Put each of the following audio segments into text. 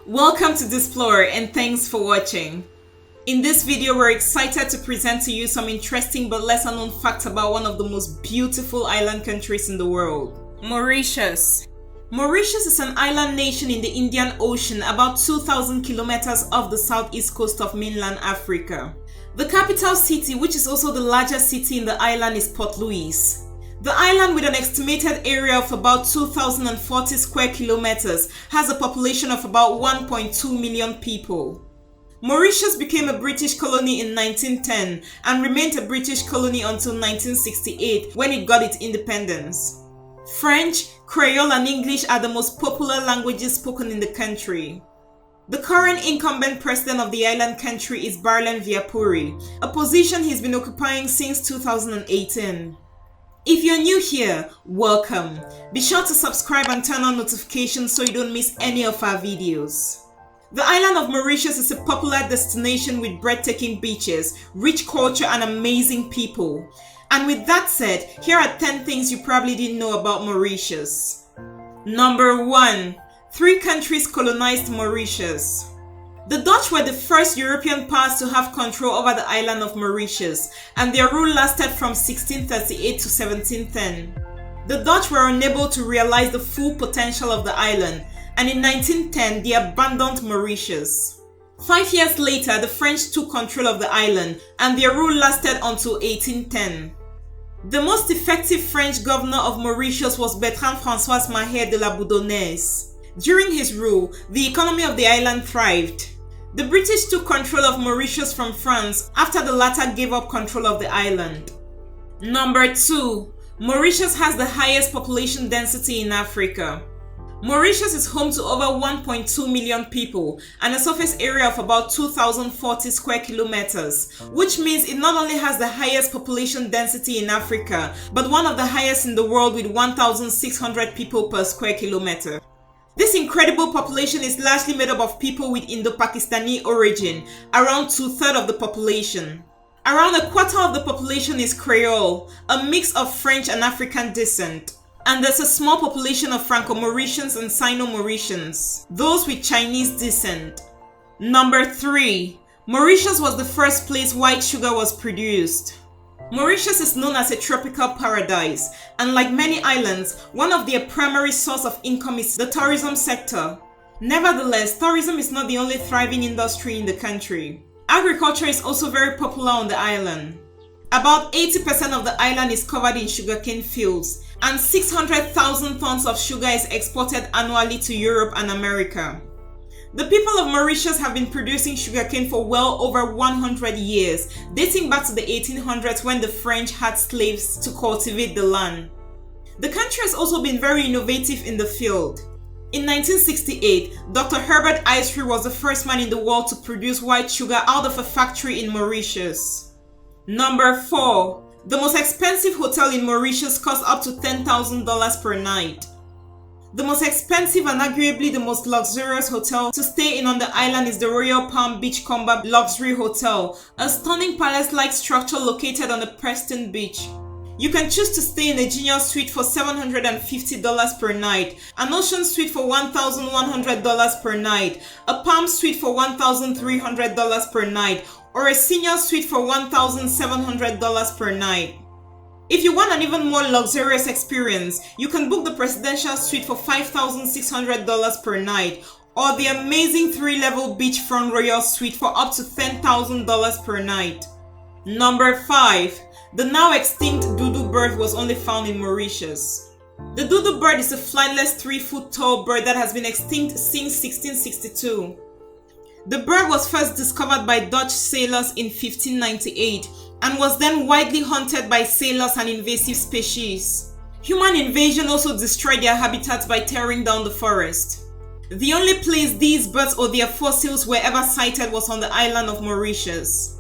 Welcome to Displorer and thanks for watching. In this video, we're excited to present to you some interesting but lesser known facts about one of the most beautiful island countries in the world, Mauritius. Mauritius is an island nation in the Indian Ocean about 2,000 kilometers off the southeast coast of mainland Africa. The capital city, which is also the largest city in the island, is Port Louis. The island, with an estimated area of about 2,040 square kilometers, has a population of about 1.2 million people. Mauritius became a British colony in 1910 and remained a British colony until 1968 when it got its independence. French, Creole and English are the most popular languages spoken in the country. The current incumbent president of the island country is Bertrand-François, a position he's been occupying since 2018. If you're new here, welcome. Be sure to subscribe and turn on notifications so you don't miss any of our videos. The island of Mauritius is a popular destination with breathtaking beaches, rich culture and amazing people. And with that said, here are 10 things you probably didn't know about Mauritius. Number 1. 3 countries colonized Mauritius. The Dutch were the first European powers to have control over the island of Mauritius, and their rule lasted from 1638 to 1710. The Dutch were unable to realize the full potential of the island, and in 1910 they abandoned Mauritius. 5 years later, the French took control of the island, and their rule lasted until 1810. The most effective French governor of Mauritius was Bertrand-François Mahé de la Bourdonnais. During his rule, the economy of the island thrived. The British took control of Mauritius from France after the latter gave up control of the island. Number 2. Mauritius has the highest population density in Africa. Mauritius is home to over 1.2 million people and a surface area of about 2,040 square kilometers, which means it not only has the highest population density in Africa, but one of the highest in the world with 1,600 people per square kilometer. This incredible population is largely made up of people with Indo-Pakistani origin, around 2/3 of the population. Around a quarter of the population is Creole, a mix of French and African descent. And there's a small population of Franco-Mauritians and Sino-Mauritians, those with Chinese descent. Number 3. Mauritius was the first place white sugar was produced. Mauritius is known as a tropical paradise, and like many islands, one of their primary source of income is the tourism sector. Nevertheless, tourism is not the only thriving industry in the country. Agriculture is also very popular on the island. About 80% of the island is covered in sugarcane fields, and 600,000 tons of sugar is exported annually to Europe and America. The people of Mauritius have been producing sugarcane for well over 100 years, dating back to the 1800s when the French had slaves to cultivate the land. The country has also been very innovative in the field. In 1968, Dr. Herbert Isery was the first man in the world to produce white sugar out of a factory in Mauritius. Number 4. The most expensive hotel in Mauritius costs up to $10,000 per night. The most expensive and arguably the most luxurious hotel to stay in on the island is the Royal Palm Beachcomber Luxury Hotel, a stunning palace-like structure located on the Preston Beach. You can choose to stay in a Genius Suite for $750 per night, an Ocean Suite for $1,100 per night, a Palm Suite for $1,300 per night, or a Senior Suite for $1,700 per night. If you want an even more luxurious experience, you can book the Presidential Suite for $5,600 per night, or the amazing 3-level beachfront Royal Suite for up to $10,000 per night. Number 5. The now extinct dodo bird was only found in Mauritius. The dodo bird is a flightless 3-foot tall bird that has been extinct since 1662. The bird was first discovered by Dutch sailors in 1598 and was then widely hunted by sailors and invasive species. Human invasion also destroyed their habitats by tearing down the forest. The only place these birds or their fossils were ever sighted was on the island of Mauritius.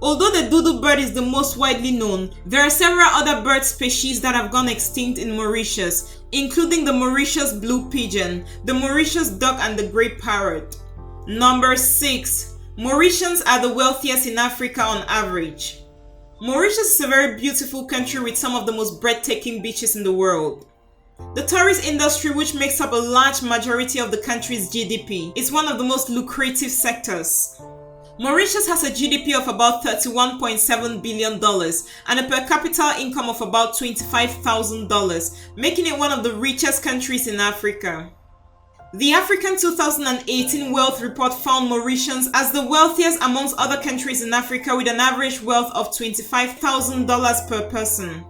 Although the dodo bird is the most widely known, there are several other bird species that have gone extinct in Mauritius, including the Mauritius blue pigeon, the Mauritius duck and the grey parrot. Number 6. Mauritians are the wealthiest in Africa on average. Mauritius is a very beautiful country with some of the most breathtaking beaches in the world. The tourist industry, which makes up a large majority of the country's GDP, is one of the most lucrative sectors. Mauritius has a GDP of about $31.7 billion and a per capita income of about $25,000, making it one of the richest countries in Africa. The African 2018 Wealth Report found Mauritians as the wealthiest amongst other countries in Africa with an average wealth of $25,000 per person.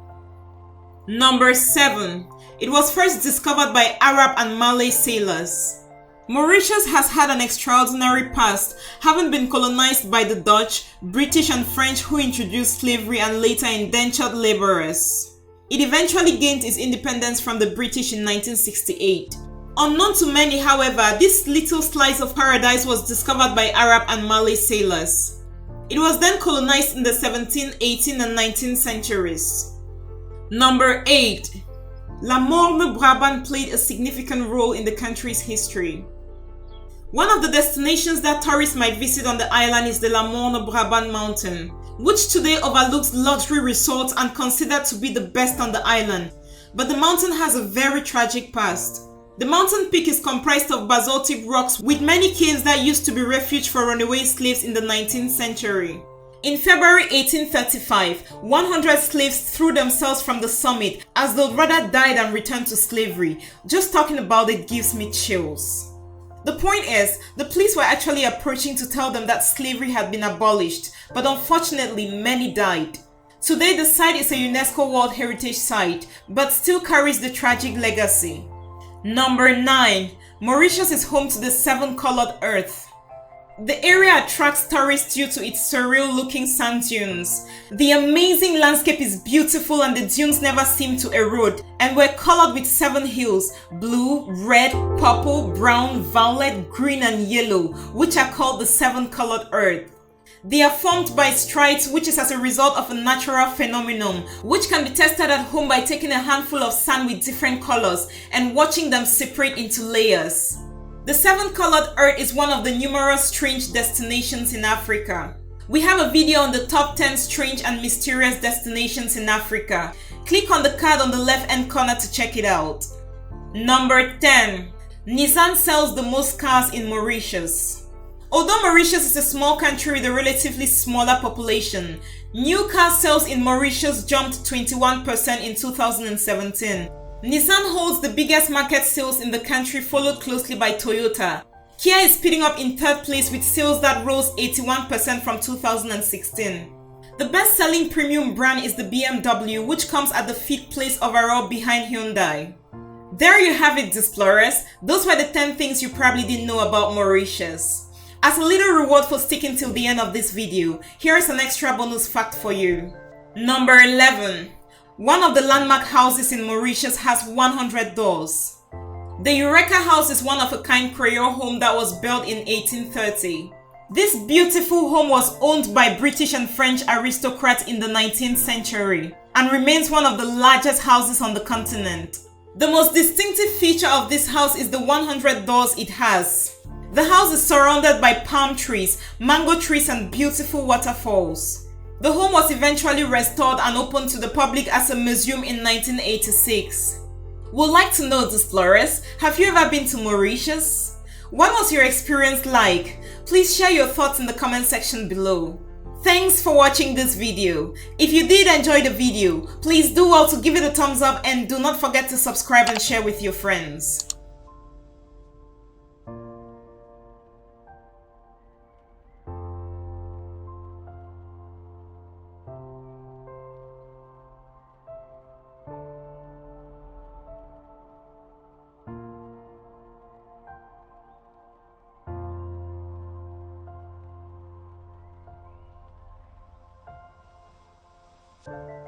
Number 7. It was first discovered by Arab and Malay sailors. Mauritius has had an extraordinary past, having been colonized by the Dutch, British and French, who introduced slavery and later indentured laborers. It eventually gained its independence from the British in 1968. Unknown to many, however, this little slice of paradise was discovered by Arab and Malay sailors. It was then colonized in the 17th, 18th and 19th centuries. Number 8. Lamour Maghreb played a significant role in the country's history. One of the destinations that tourists might visit on the island is the Lamour Maghreb mountain, which today overlooks luxury resorts and considered to be the best on the island. But the mountain has a very tragic past. The mountain peak is comprised of basaltic rocks with many caves that used to be refuge for runaway slaves in the 19th century. In February 1835, 100 slaves threw themselves from the summit as they'd rather die than return to slavery. Just talking about it gives me chills. The point is, the police were actually approaching to tell them that slavery had been abolished, but unfortunately many died. Today the site is a UNESCO World Heritage Site, but still carries the tragic legacy. Number 9. Mauritius is home to the 7-colored earth. The area attracts tourists due to its surreal-looking sand dunes. The amazing landscape is beautiful and the dunes never seem to erode, and we're colored with 7 hues: blue, red, purple, brown, violet, green and yellow, which are called the 7-colored earth. They are formed by striates, which is as a result of a natural phenomenon, which can be tested at home by taking a handful of sand with different colors and watching them separate into layers. The 7-colored earth is one of the numerous strange destinations in Africa. We have a video on the top 10 strange and mysterious destinations in Africa. Click on the card on the left-hand corner to check it out. Number 10. Nissan sells the most cars in Mauritius. Although Mauritius is a small country with a relatively smaller population, new car sales in Mauritius jumped 21% in 2017. Nissan holds the biggest market sales in the country, followed closely by Toyota. Kia is speeding up in third place with sales that rose 81% from 2016. The best-selling premium brand is the BMW, which comes at the 5th place overall behind Hyundai. There you have it, explorers. Those were the 10 things you probably didn't know about Mauritius. As a little reward for sticking till the end of this video, here is an extra bonus fact for you. Number 11. One of the landmark houses in Mauritius has 100 doors. The Eureka House is one of a kind Creole home that was built in 1830. This beautiful home was owned by British and French aristocrats in the 19th century and remains one of the largest houses on the continent. The most distinctive feature of this house is the 100 doors it has. The house is surrounded by palm trees, mango trees and beautiful waterfalls. The home was eventually restored and opened to the public as a museum in 1986. We'd like to know, explorers, have you ever been to Mauritius? What was your experience like? Please share your thoughts in the comment section below. Thanks for watching this video. If you did enjoy the video, please do well to give it a thumbs up and do not forget to subscribe and share with your friends. You